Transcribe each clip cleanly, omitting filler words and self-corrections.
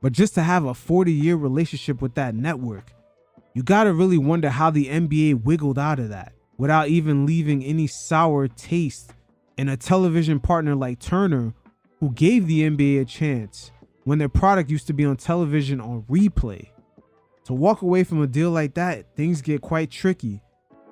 But just to have a 40-year relationship with that network, you gotta really wonder how the NBA wiggled out of that without even leaving any sour taste in a television partner like Turner, who gave the NBA a chance when their product used to be on television on replay. To walk away from a deal like that, things get quite tricky.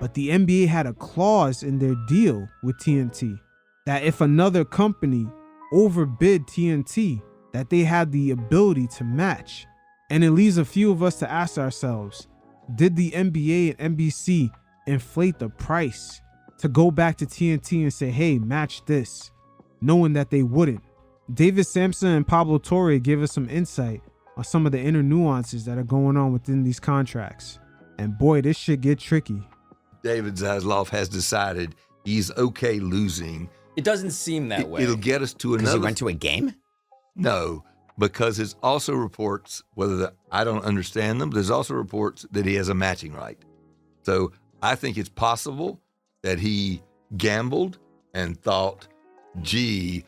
But the NBA had a clause in their deal with TNT that if another company overbid TNT, that they had the ability to match. And it leaves a few of us to ask ourselves, did the NBA and NBC inflate the price to go back to TNT and say, hey, match this, knowing that they wouldn't? David Sampson and Pablo Torre gave us some insight on some of the inner nuances that are going on within these contracts. And boy, this shit get tricky. David Zaslav has decided he's okay losing. It doesn't seem that way. It'll get us to another. Because he went to a game? No, because it's also reports, I don't understand them, there's also reports that he has a matching right. So I think it's possible that he gambled and thought, gee,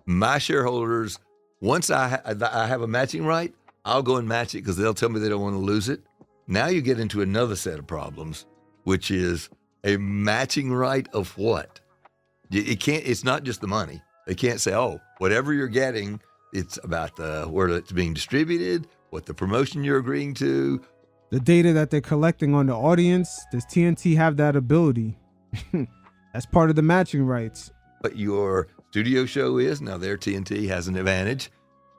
my shareholders, once I have a matching right, I'll go and match it because they'll tell me they don't want to lose it. Now you get into another set of problems, which is a matching right of what? It's not just the money. They can't say, oh, whatever you're getting, it's about where it's being distributed, what the promotion you're agreeing to. The data that they're collecting on the audience, does TNT have that ability? That's part of the matching rights. What your studio show is, now their TNT has an advantage.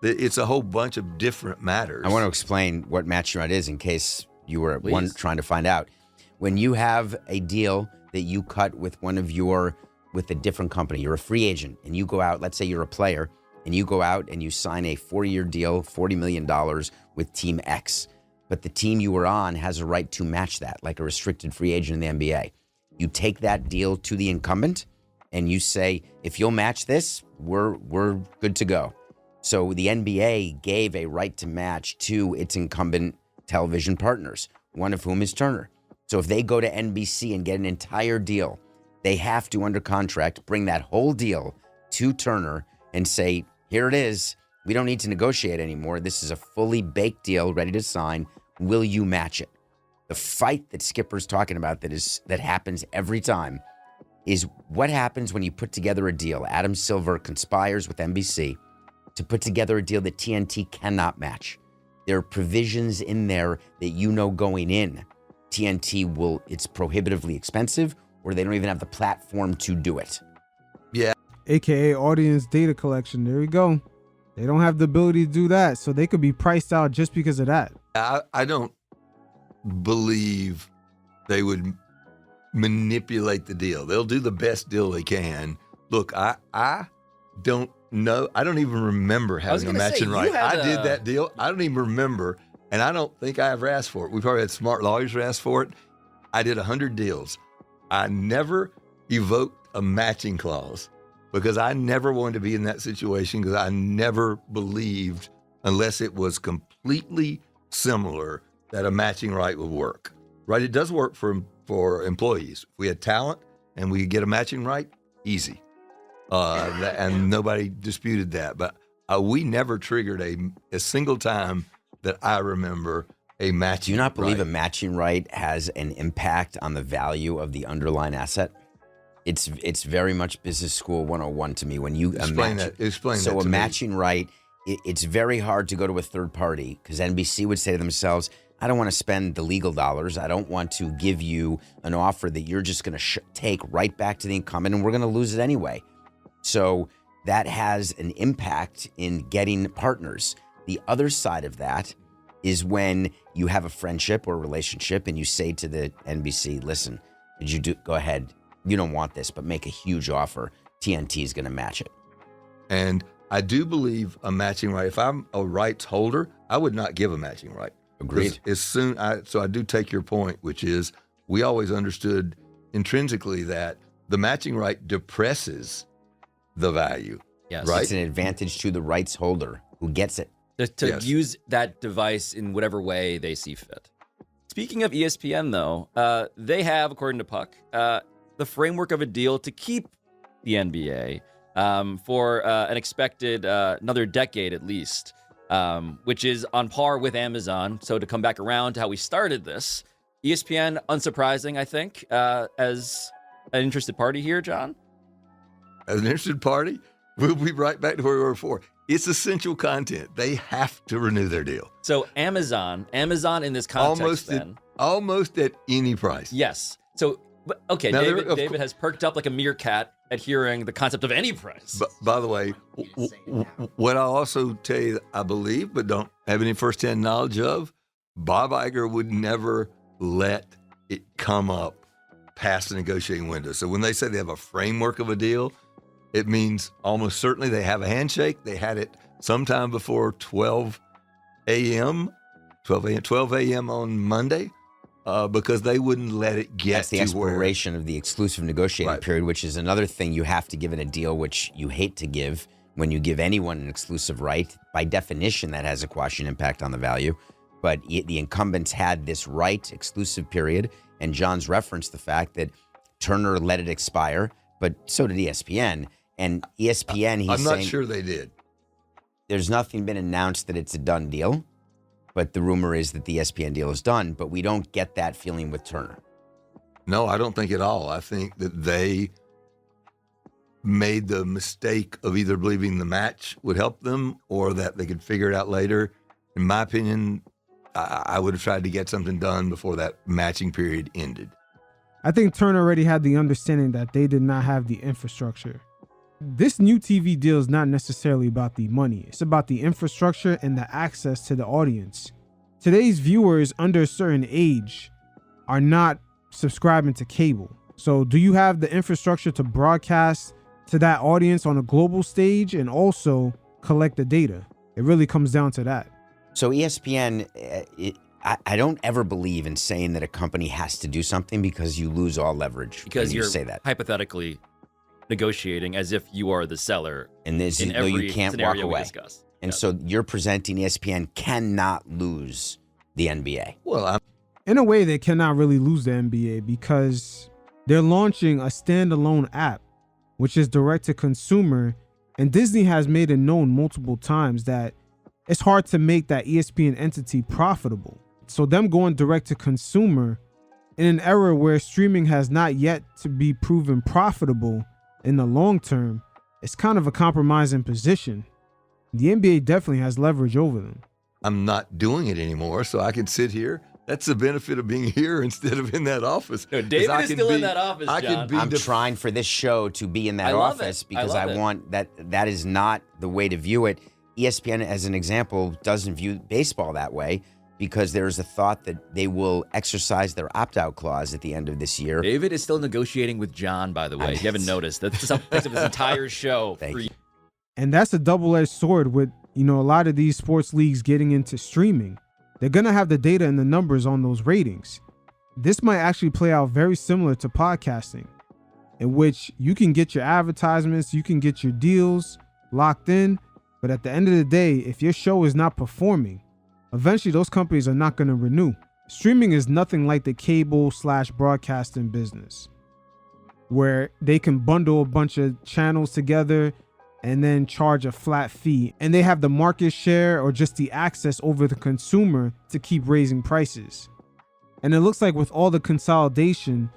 It's a whole bunch of different matters. I want to explain what matching right is in case you were trying to find out. When you have a deal that you cut with with a different company, you're a free agent and you go out, let's say you're a player, and you go out and you sign a 4-year deal, $40 million with Team X. But the team you were on has a right to match that, like a restricted free agent in the NBA. You take that deal to the incumbent and you say, if you'll match this, we're good to go. So the NBA gave a right to match to its incumbent television partners, one of whom is Turner. So if they go to NBC and get an entire deal, they have to, under contract, bring that whole deal to Turner and say, here it is. We don't need to negotiate anymore. This is a fully baked deal, ready to sign. Will you match it? The fight that Skipper's talking about that happens every time is what happens when you put together a deal. Adam Silver conspires with NBC to put together a deal that TNT cannot match. There are provisions in there that going in, TNT it's prohibitively expensive, or they don't even have the platform to do it. Yeah. AKA audience data collection. There we go. They don't have the ability to do that, so they could be priced out just because of that. I don't believe they would manipulate the deal. They'll do the best deal they can. Look, I don't know. I don't even remember having a matching right. I did that deal. I don't even remember, and I don't think I ever asked for it. We probably had smart lawyers who asked for it. I did 100 deals. I never evoked a matching clause because I never wanted to be in that situation because I never believed, unless it was completely similar, that a matching right would work. Right? It does work for employees. If we had talent and we could get a matching right, easy. And nobody disputed that. But we never triggered a single time that I remember a matching. Do you not believe right. a matching right has an impact on the value of the underlying asset? It's very much business school 101 to me. When you explain that so a to matching me. Right, it's very hard to go to a third party because NBC would say to themselves, I don't want to spend the legal dollars. I don't want to give you an offer that you're just going to take right back to the incumbent and we're going to lose it anyway. So that has an impact in getting partners. The other side of that is when you have a friendship or a relationship and you say to the NBC, listen, go ahead. You don't want this, but make a huge offer. TNT is going to match it. And I do believe a matching right. If I'm a rights holder, I would not give a matching right. Agreed. So I do take your point, which is we always understood intrinsically that the matching right depresses the value. Yes. Right? It's an advantage to the rights holder who gets it. To Yes. use that device in whatever way they see fit. Speaking of ESPN, though, they have, according to Puck, the framework of a deal to keep the NBA for an expected another decade at least. which is on par with Amazon. So to come back around to how we started this, ESPN, unsurprising, I think, as an interested party here, John. As an interested party, we'll be right back to where we were before. It's essential content. They have to renew their deal. So Amazon in this context, almost at any price. Yes. So, okay, Now, David has perked up like a meerkat at hearing the concept of any price. But by the way, what I'll also tell you, I believe, but don't have any firsthand knowledge of, Bob Iger would never let it come up past the negotiating window. So when they say they have a framework of a deal, it means almost certainly they have a handshake. They had it sometime before 12 a.m. on Monday, because they wouldn't let it get That's the to expiration of the exclusive negotiating period, which is another thing you have to give in a deal, which you hate to give when you give anyone an exclusive right. By definition, that has a quashing impact on the value. But the incumbents had this right exclusive period, and John's referenced the fact that Turner let it expire, but so did ESPN. And ESPN, I'm not sure they did. There's nothing been announced that it's a done deal, but the rumor is that the ESPN deal is done, but we don't get that feeling with Turner. No, I don't think at all. I think that they made the mistake of either believing the match would help them or that they could figure it out later. In my opinion, I would have tried to get something done before that matching period ended. I think Turner already had the understanding that they did not have the infrastructure. This new TV deal is not necessarily about the money. It's about the infrastructure and the access to the audience. Today's viewers under a certain age are not subscribing to cable. So do you have the infrastructure to broadcast to that audience on a global stage and also collect the data? It really comes down to that. So ESPN, I don't ever believe in saying that a company has to do something because you lose all leverage. Because you you're say that. Hypothetically negotiating as if you are the seller. And there's in every you can't scenario walk away. we discuss. And so you're presenting ESPN cannot lose the NBA. Well, In a way, they cannot really lose the NBA because they're launching a standalone app, which is direct to consumer. And Disney has made it known multiple times that it's hard to make that ESPN entity profitable. So them going direct to consumer in an era where streaming has not yet to be proven profitable in the long term, it's kind of a compromising position. The NBA definitely has leverage over them. I'm not doing it anymore, so I can sit here. That's the benefit of being here instead of in that office. No, David is still in that office, John. I'm trying for this show to be in that office because I want that. That is not the way to view it. ESPN, as an example, doesn't view baseball that way because there is a thought that they will exercise their opt-out clause at the end of this year. David is still negotiating with John, by the way. If you haven't noticed, that's the subject of this entire show. Thank you. And that's a double-edged sword with, a lot of these sports leagues getting into streaming. They're going to have the data and the numbers on those ratings. This might actually play out very similar to podcasting, in which you can get your advertisements, you can get your deals locked in, but at the end of the day, if your show is not performing, eventually those companies are not going to renew. Streaming is nothing like the cable/broadcasting business, where they can bundle a bunch of channels together and then charge a flat fee, and they have the market share or just the access over the consumer to keep raising prices. And it looks like with all the consolidation,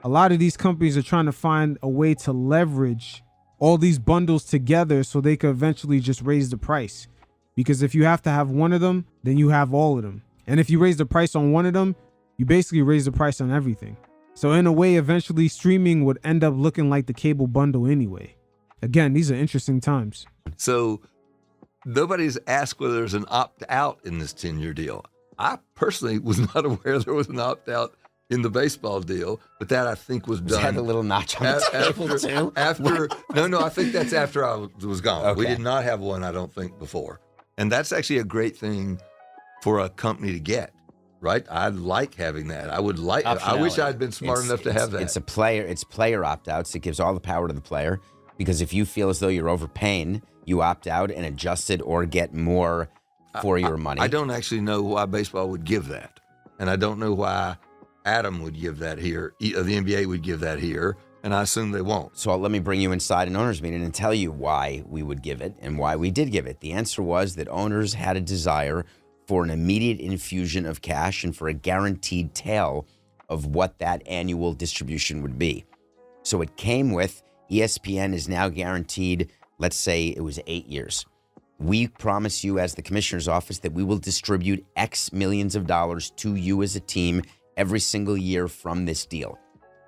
a lot of these companies are trying to find a way to leverage all these bundles together so they could eventually just raise the price. Because if you have to have one of them, then you have all of them. And if you raise the price on one of them, you basically raise the price on everything. So in a way, eventually streaming would end up looking like the cable bundle anyway. Again, these are interesting times. So nobody's asked whether there's an opt-out in this 10-year deal. I personally was not aware there was an opt-out in the baseball deal, but that I think was done. Had a little notch on the table too. No, I think that's after I was gone. Okay. We did not have one, I don't think, before. And that's actually a great thing for a company to get, right? I like having that. I wish I'd been smart enough to have that. It's player opt-outs. It gives all the power to the player because if you feel as though you're overpaying, you opt out and adjust it or get more for your money. I don't actually know why baseball would give that. And I don't know why Adam would give that here, the NBA would give that here. and I assume they won't. So let me bring you inside an owners meeting and tell you why we would give it and why we did give it. The answer was that owners had a desire for an immediate infusion of cash and for a guaranteed tail of what that annual distribution would be. So it came with ESPN is now guaranteed, let's say it was 8 years. We promise you as the commissioner's office that we will distribute X millions of dollars to you as a team every single year from this deal.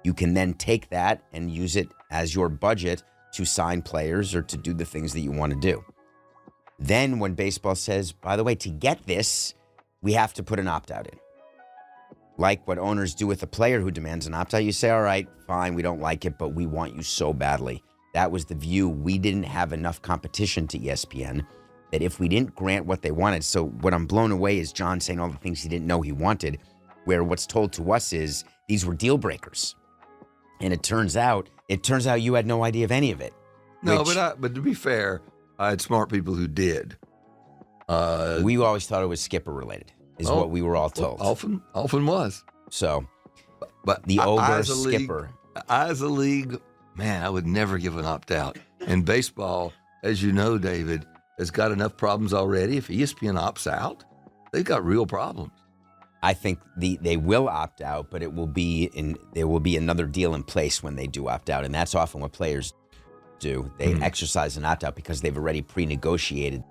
You can then take that and use it as your budget to sign players or to do the things that you want to do. Then when baseball says, by the way, to get this, we have to put an opt-out in. Like what owners do with a player who demands an opt-out, you say, all right, fine, we don't like it, but we want you so badly. That was the view. We didn't have enough competition to ESPN that if we didn't grant what they wanted. So what I'm blown away is John saying all the things he didn't know he wanted, where what's told to us is these were deal breakers. And it turns out you had no idea of any of it. No, but to be fair, I had smart people who did. We always thought it was Skipper related, is what we were all told. Often was. So, but the ogre Skipper. As a league, man, I would never give an opt-out. And baseball, as you know, David, has got enough problems already. If ESPN opts out, they've got real problems. I think they will opt out, but there will be another deal in place when they do opt out, and that's often what players do. They exercise an opt-out because they've already pre-negotiated.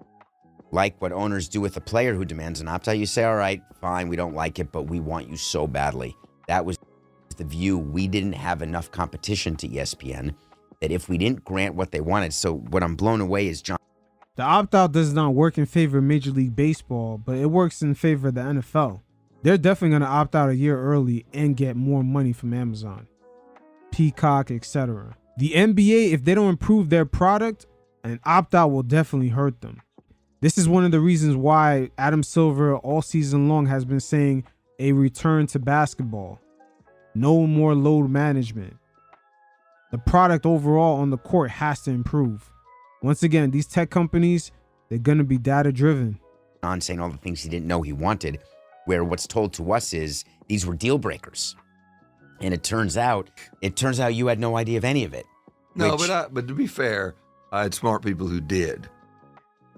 Like what owners do with a player who demands an opt-out, you say, all right, fine, we don't like it, but we want you so badly. That was the view. We didn't have enough competition to ESPN that if we didn't grant what they wanted. So what I'm blown away is John. The opt-out does not work in favor of Major League Baseball, but it works in favor of the NFL. They're definitely going to opt out a year early and get more money from Amazon, Peacock, etc. The NBA, if they don't improve their product, an opt-out will definitely hurt them. This is one of the reasons why Adam Silver all season long has been saying a return to basketball. No more load management. The product overall on the court has to improve. Once again, these tech companies, they're going to be data-driven. On saying all the things he didn't know he wanted, where what's told to us is these were deal breakers. And it turns out you had no idea of any of it. No, but to be fair, I had smart people who did.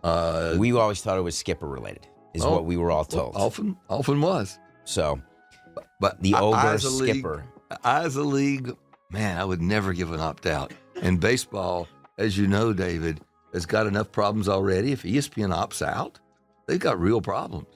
We always thought it was Skipper related, is what we were all told. Often was. So, but the ogre Skipper. As a league, man, I would never give an opt-out. And baseball, as you know, David, has got enough problems already. If ESPN opts out, they've got real problems.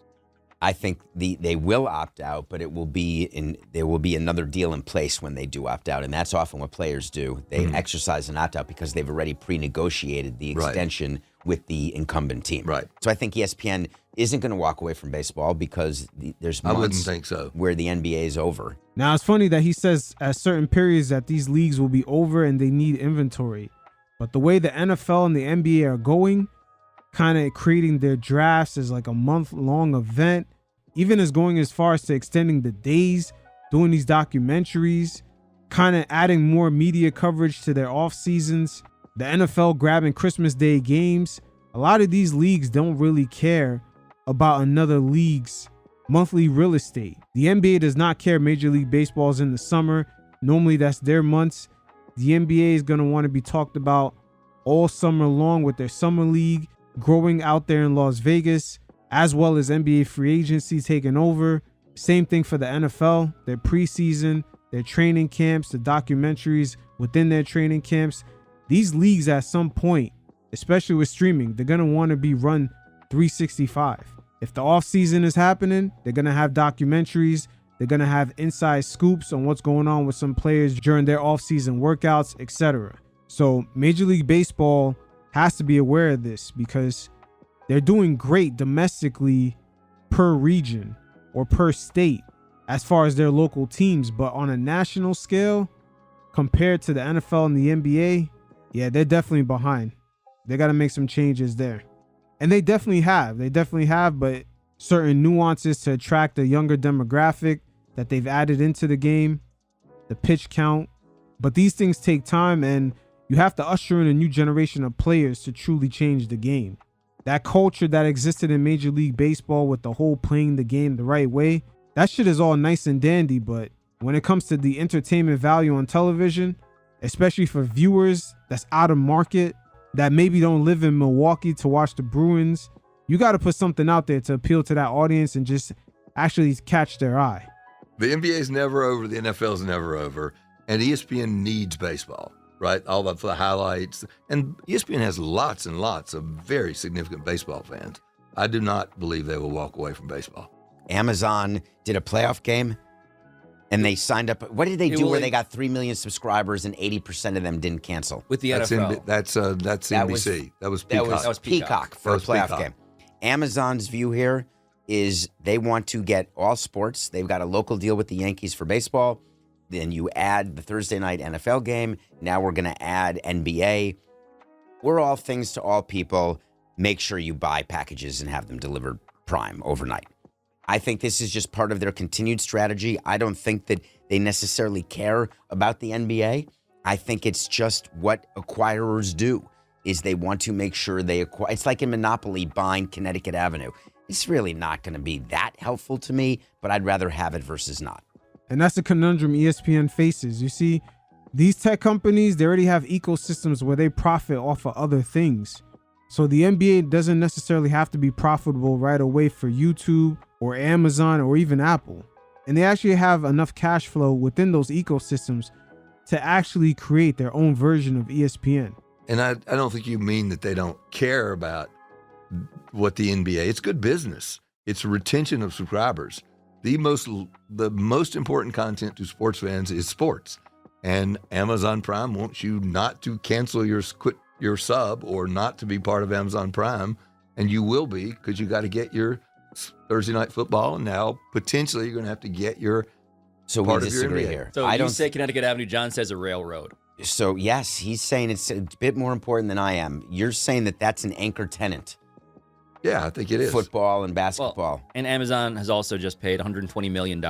I think they will opt out, but there will be another deal in place when they do opt out, and that's often what players do. They exercise an opt out because they've already pre-negotiated the extension with the incumbent team. Right. So I think ESPN isn't going to walk away from baseball because there's months I wouldn't think so. Where the NBA is over. Now it's funny that he says at certain periods that these leagues will be over and they need inventory, but the way the NFL and the NBA are going, kind of creating their drafts as like a month-long event, even as going as far as to extending the days, doing these documentaries, kind of adding more media coverage to their off seasons, the NFL grabbing Christmas Day games. A lot of these leagues don't really care about another league's monthly real estate. The NBA does not care Major League Baseball's in the summer. Normally that's their months. The NBA is going to want to be talked about all summer long with their summer league growing out there in Las Vegas, as well as NBA free agency taking over. Same thing for the NFL, their preseason, their training camps, the documentaries within their training camps. These leagues at some point, especially with streaming, they're going to want to be run 365. If the off season is happening, they're going to have documentaries. They're going to have inside scoops on what's going on with some players during their off season workouts, etc. So Major League Baseball has to be aware of this because they're doing great domestically per region or per state as far as their local teams. But on a national scale, compared to the NFL and the NBA, yeah, they're definitely behind. They got to make some changes there. And they definitely have, but certain nuances to attract a younger demographic that they've added into the game, the pitch count. But these things take time, and you have to usher in a new generation of players to truly change the game. That culture that existed in Major League Baseball with the whole playing the game the right way, that shit is all nice and dandy, but when it comes to the entertainment value on television, especially for viewers that's out of market, that maybe don't live in Milwaukee to watch the Bruins. You got to put something out there to appeal to that audience and just actually catch their eye. The NBA is never over. The NFL is never over. And ESPN needs baseball, right? All the highlights. And ESPN has lots and lots of very significant baseball fans. I do not believe they will walk away from baseball. Amazon did a playoff game and they signed up. What did they do where they got 3 million subscribers and 80% of them didn't cancel? With the NFL. That's NBC. That was Peacock. That was Peacock for a playoff game. Amazon's view here is they want to get all sports. They've got a local deal with the Yankees for baseball. Then you add the Thursday night NFL game. Now we're going to add NBA. We're all things to all people. Make sure you buy packages and have them delivered Prime overnight. I think this is just part of their continued strategy. I don't think that they necessarily care about the NBA. I think it's just what acquirers do, is they want to make sure they acquire. It's like in Monopoly buying Connecticut Avenue. It's really not going to be that helpful to me, but I'd rather have it versus not. And that's the conundrum ESPN faces. You see, these tech companies, they already have ecosystems where they profit off of other things. So the NBA doesn't necessarily have to be profitable right away for YouTube or Amazon or even Apple. And they actually have enough cash flow within those ecosystems to actually create their own version of ESPN. And I don't think you mean that they don't care about what the NBA, it's good business. It's retention of subscribers. The most important content to sports fans is sports. And Amazon Prime wants you not to cancel your sub or not to be part of Amazon Prime. And you will be, because you got to get your Thursday night football. And now potentially you're going to have to get your So we disagree here. So you say Connecticut Avenue, John says a railroad. So yes, he's saying it's a bit more important than I am. You're saying that that's an anchor tenant. Yeah, I think it is. Football and basketball. Well, and Amazon has also just paid $120 million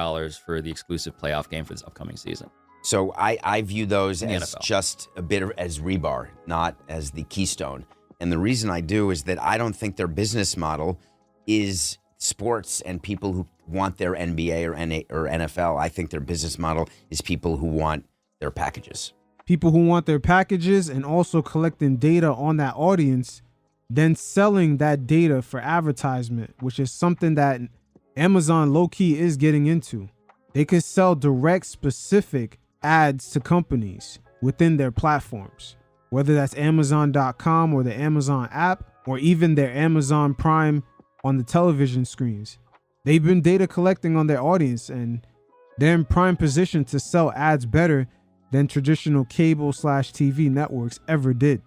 for the exclusive playoff game for this upcoming season. So I view those as NFL. just a bit as rebar, not as the keystone. And the reason I do is that I don't think their business model is sports and people who want their NBA or NFL. I think their business model is people who want their packages. People who want their packages and also collecting data on that audience, then selling that data for advertisement, which is something that Amazon low-key is getting into. They could sell direct specific ads to companies within their platforms, whether that's Amazon.com or the Amazon app, or even their Amazon Prime on the television screens. They've been data collecting on their audience, and they're in prime position to sell ads better than traditional cable/TV networks ever did.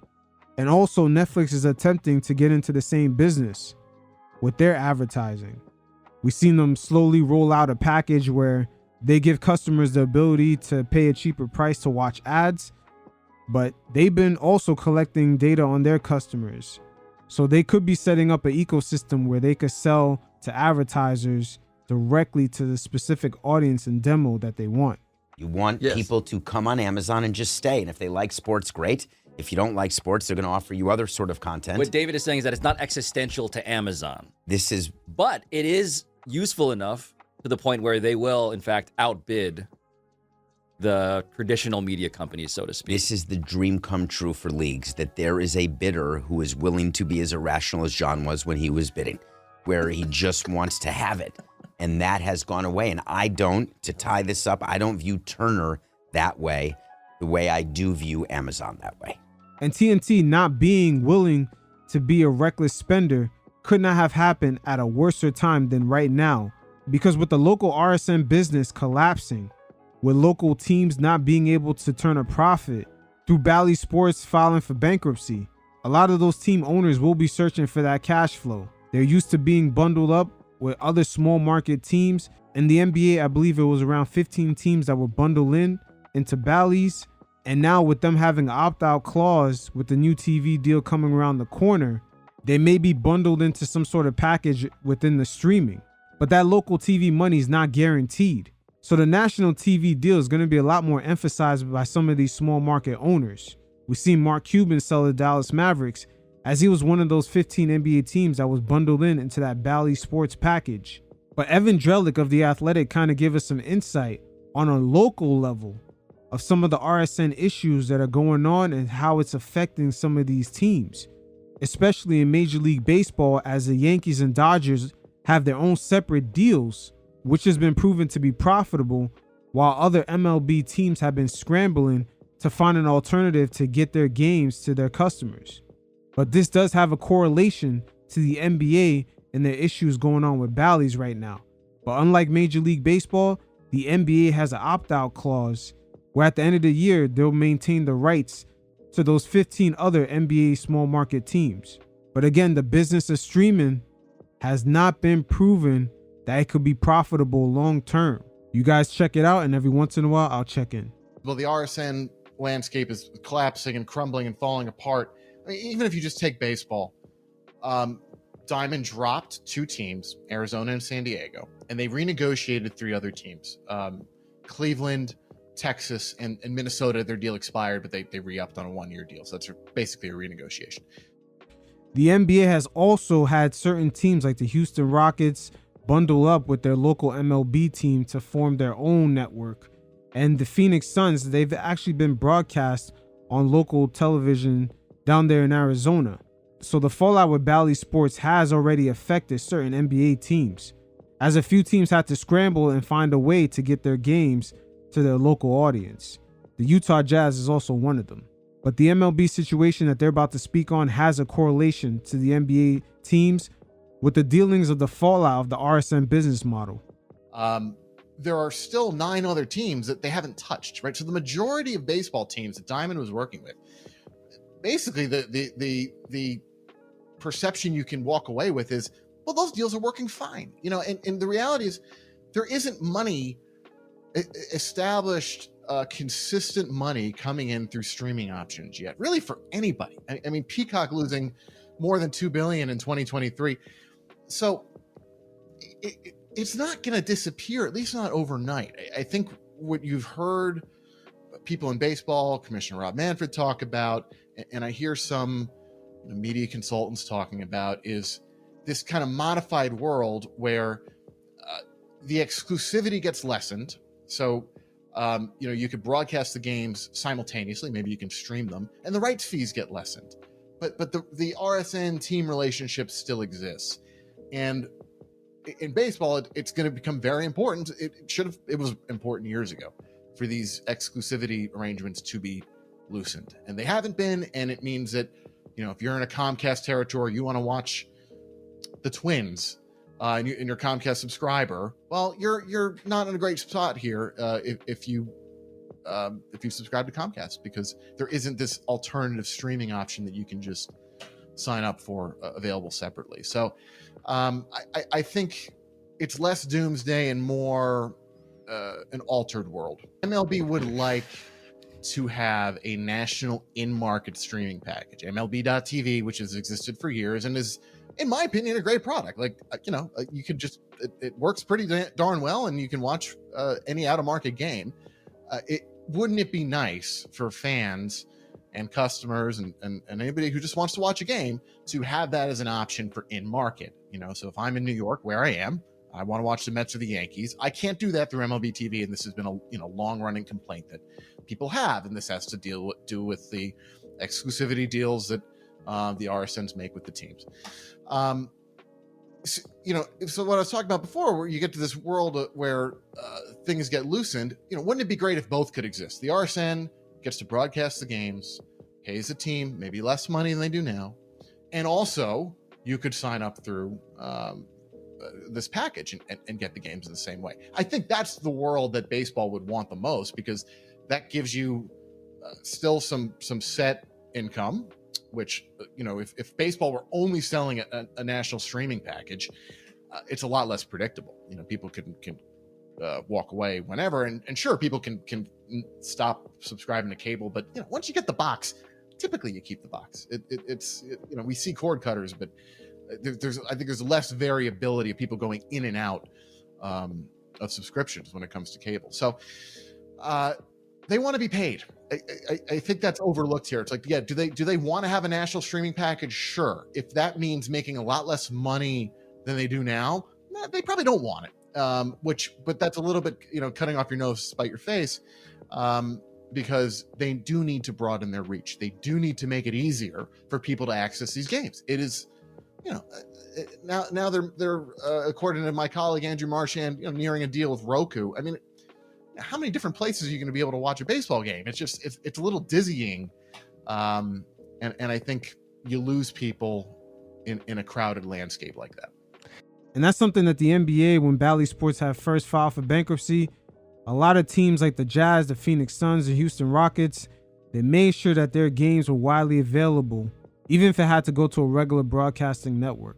And also Netflix is attempting to get into the same business with their advertising. We've seen them slowly roll out a package where they give customers the ability to pay a cheaper price to watch ads, but they've been also collecting data on their customers. So they could be setting up an ecosystem where they could sell to advertisers directly to the specific audience and demo that they want. You want people to come on Amazon and just stay. And if they like sports, great. If you don't like sports, they're going to offer you other sort of content. What David is saying is that it's not existential to Amazon. But it is useful enough to the point where they will, in fact, outbid the traditional media companies, so to speak. This is the dream come true for leagues, that there is a bidder who is willing to be as irrational as John was when he was bidding, where he just wants to have it. And that has gone away. And to tie this up, I don't view Turner that way, the way I do view Amazon that way. And TNT not being willing to be a reckless spender could not have happened at a worser time than right now, because with the local RSN business collapsing, with local teams not being able to turn a profit, through Bally Sports filing for bankruptcy, a lot of those team owners will be searching for that cash flow. They're used to being bundled up with other small market teams. In the NBA, I believe it was around 15 teams that were bundled into Bally's. And now with them having an opt-out clause with the new TV deal coming around the corner, they may be bundled into some sort of package within the streaming. But that local TV money is not guaranteed. So the national TV deal is going to be a lot more emphasized by some of these small market owners. We've seen Mark Cuban sell the Dallas Mavericks, as he was one of those 15 NBA teams that was bundled into that Bally Sports package. But Evan Drellick of The Athletic kind of gave us some insight on a local level. of some of the RSN issues that are going on and how it's affecting some of these teams, especially in Major League Baseball, as the Yankees and Dodgers have their own separate deals, which has been proven to be profitable, while other MLB teams have been scrambling to find an alternative to get their games to their customers. But this does have a correlation to the NBA and their issues going on with Bally's right now. But unlike Major League Baseball, the NBA has an opt-out clause where at the end of the year, they'll maintain the rights to those 15 other NBA small market teams. But again, the business of streaming has not been proven that it could be profitable long term. You guys check it out, and every once in a while, I'll check in. Well, the RSN landscape is collapsing and crumbling and falling apart. I mean, even if you just take baseball, Diamond dropped 2 teams, Arizona and San Diego, and they renegotiated 3 other teams. Cleveland, Texas, and Minnesota, their deal expired, but they re-upped on a 1-year deal. So that's basically a renegotiation. The NBA has also had certain teams like the Houston Rockets bundle up with their local MLB team to form their own network. And the Phoenix Suns, they've actually been broadcast on local television down there in Arizona. So the fallout with Bally Sports has already affected certain NBA teams, as a few teams had to scramble and find a way to get their games to their local audience. The Utah Jazz is also one of them. But the MLB situation that they're about to speak on has a correlation to the NBA teams with the dealings of the fallout of the RSN business model. There are still 9 other teams that they haven't touched, right? So the majority of baseball teams that Diamond was working with, basically the perception you can walk away with is, well, those deals are working fine. You know, and the reality is there isn't money established, consistent money coming in through streaming options yet, really, for anybody. I mean, Peacock losing more than $2 billion in 2023. So it's not going to disappear, at least not overnight. I think what you've heard people in baseball, Commissioner Rob Manfred talk about, and I hear some media consultants talking about, is this kind of modified world where the exclusivity gets lessened. So, you could broadcast the games simultaneously. Maybe you can stream them, and the rights fees get lessened. But the RSN team relationship still exists. And in baseball, it's going to become very important. It was important years ago for these exclusivity arrangements to be loosened, and they haven't been. And it means that, if you're in a Comcast territory, you want to watch the Twins, and you're a Comcast subscriber, well, you're not in a great spot here if you subscribe to Comcast, because there isn't this alternative streaming option that you can just sign up for available separately. So I think it's less doomsday and more an altered world. MLB would like to have a national in-market streaming package. MLB.TV, which has existed for years and is, in my opinion, a great product. Like, you could just, it works pretty darn well, and you can watch any out-of-market game. Wouldn't it be nice for fans and customers and anybody who just wants to watch a game to have that as an option for in-market? So if I'm in New York, where I am, I want to watch the Mets or the Yankees, I can't do that through MLB TV, and this has been a long-running complaint that people have, and this has to do with the exclusivity deals that the RSNs make with the teams. So what I was talking about before, where you get to this world where things get loosened, wouldn't it be great if both could exist? The RSN gets to broadcast the games, pays the team maybe less money than they do now, and also you could sign up through this package and get the games in the same way. I think that's the world that baseball would want the most, because that gives you still some set income, which, if baseball were only selling a national streaming package, it's a lot less predictable. People can walk away whenever, and sure, people can stop subscribing to cable, but once you get the box, typically you keep the box. We see cord cutters, but I think there's less variability of people going in and out of subscriptions when it comes to cable. So they want to be paid. I think that's overlooked here. It's like, yeah, do they want to have a national streaming package? Sure. If that means making a lot less money than they do now, they probably don't want it. But that's a little bit, cutting off your nose to spite your face. because they do need to broaden their reach. They do need to make it easier for people to access these games. It is, now they're according to my colleague Andrew Marchand, nearing a deal with Roku. I mean, how many different places are you going to be able to watch a baseball game? It's a little dizzying, and I think you lose people in a crowded landscape like that. And that's something that the NBA, when Bally Sports had first filed for bankruptcy, a lot of teams like the Jazz, the Phoenix Suns, the Houston Rockets, they made sure that their games were widely available, even if it had to go to a regular broadcasting network.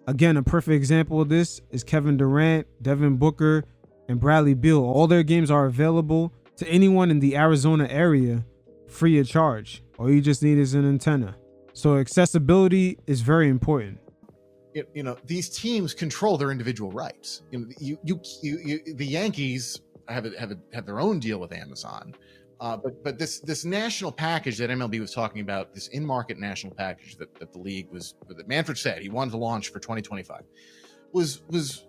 Again, a perfect example of this is Kevin Durant, Devin Booker, and Bradley Beal. All their games are available to anyone in the Arizona area free of charge. All you just need is an antenna. So accessibility is very important. These teams control their individual rights. The Yankees have their own deal with Amazon, but this national package that MLB was talking about, this in-market national package that the league that Manfred said he wanted to launch for 2025, was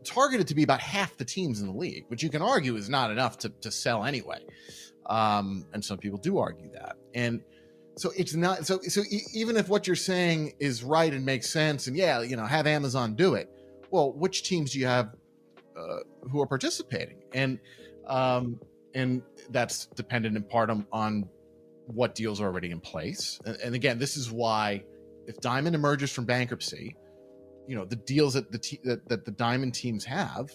targeted to be about half the teams in the league, which you can argue is not enough to sell anyway, and some people do argue that. And so it's not so even if what you're saying is right and makes sense, and have Amazon do it, well, which teams do you have who are participating? And that's dependent in part on what deals are already in place. And again, this is why if Diamond emerges from bankruptcy, the deals that the Diamond teams have,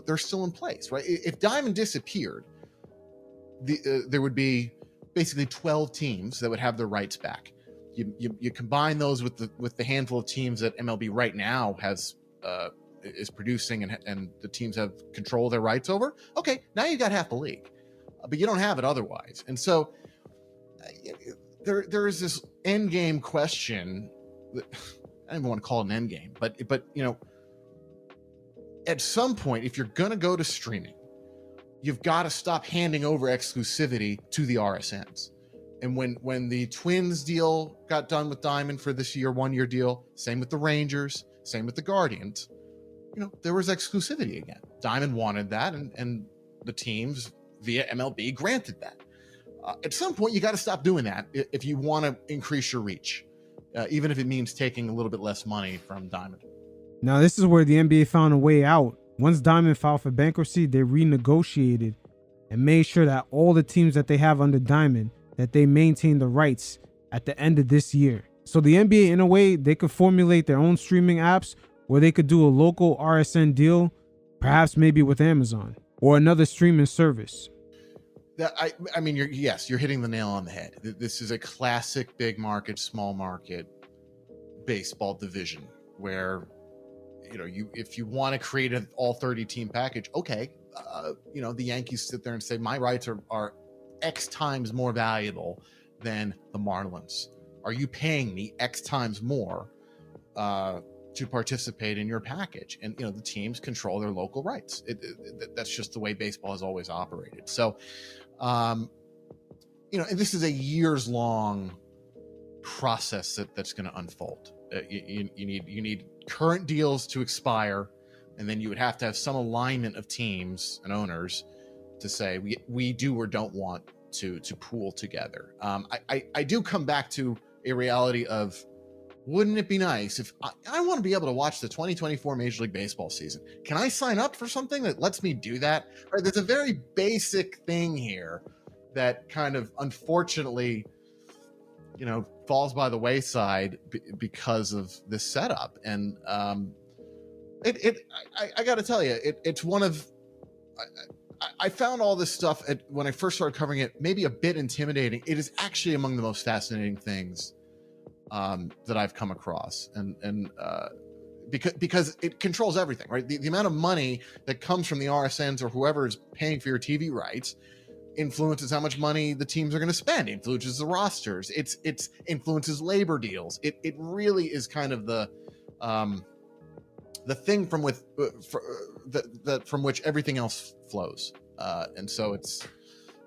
they're still in place, right? If Diamond disappeared, there would be basically 12 teams that would have their rights back. You combine those with the handful of teams that MLB right now is producing and the teams have control of their rights over. Okay, now you got half the league, but you don't have it otherwise. And so there is this end game question that I don't even want to call it an end game, but at some point, if you're going to go to streaming, you've got to stop handing over exclusivity to the RSNs. And when the Twins deal got done with Diamond for this year, 1-year deal, same with the Rangers, same with the Guardians, there was exclusivity again. Diamond wanted that, and the teams via MLB granted that. At some point, you got to stop doing that if you want to increase your reach, even if it means taking a little bit less money from Diamond. Now, this is where the NBA found a way out. Once Diamond filed for bankruptcy, they renegotiated and made sure that all the teams that they have under Diamond, that they maintain the rights at the end of this year. So the NBA, in a way, they could formulate their own streaming apps, or they could do a local RSN deal, perhaps maybe with Amazon or another streaming service. You're hitting the nail on the head. This is a classic big market, small market baseball division where, if you want to create an all 30 team package, okay, the Yankees sit there and say, my rights are X times more valuable than the Marlins. Are you paying me X times more to participate in your package? And, the teams control their local rights. That's just the way baseball has always operated. So, and this is a years long process that's going to unfold. You need current deals to expire, and then you would have to have some alignment of teams and owners to say we do or don't want to pool together. I do come back to a reality of, wouldn't it be nice if I want to be able to watch the 2024 Major League Baseball season? Can I sign up for something that lets me do that? Right, there's a very basic thing here that kind of unfortunately, falls by the wayside because of this setup. And I got to tell you, it's one of I found all this stuff when I first started covering it, maybe a bit intimidating. It is actually among the most fascinating things that I've come across, and because it controls everything, right? The amount of money that comes from the RSNs or whoever is paying for your TV rights influences how much money the teams are going to spend, influences the rosters, it's influences labor deals. It really is kind of the thing from which everything else flows. And so it's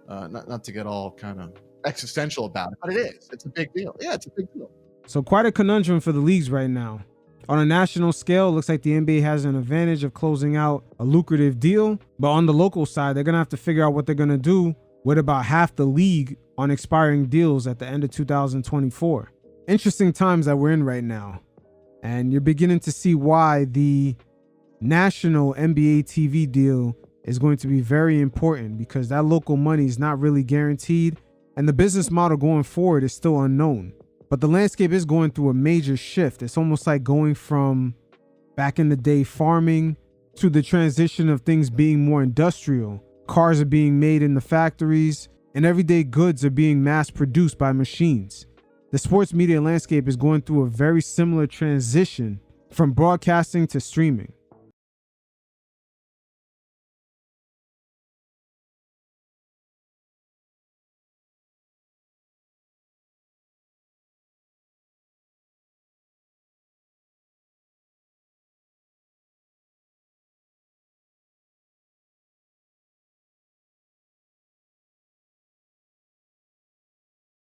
not to get all kind of existential about it, but it's a big deal. Yeah, it's a big deal. So quite a conundrum for the leagues right now. On a national scale, it looks like the NBA has an advantage of closing out a lucrative deal. But on the local side, they're going to have to figure out what they're going to do with about half the league on expiring deals at the end of 2024. Interesting times that we're in right now. And you're beginning to see why the national NBA TV deal is going to be very important, because that local money is not really guaranteed and the business model going forward is still unknown. But the landscape is going through a major shift. It's almost like going from back in the day farming to the transition of things being more industrial. Cars are being made in the factories and everyday goods are being mass produced by machines. The sports media landscape is going through a very similar transition from broadcasting to streaming.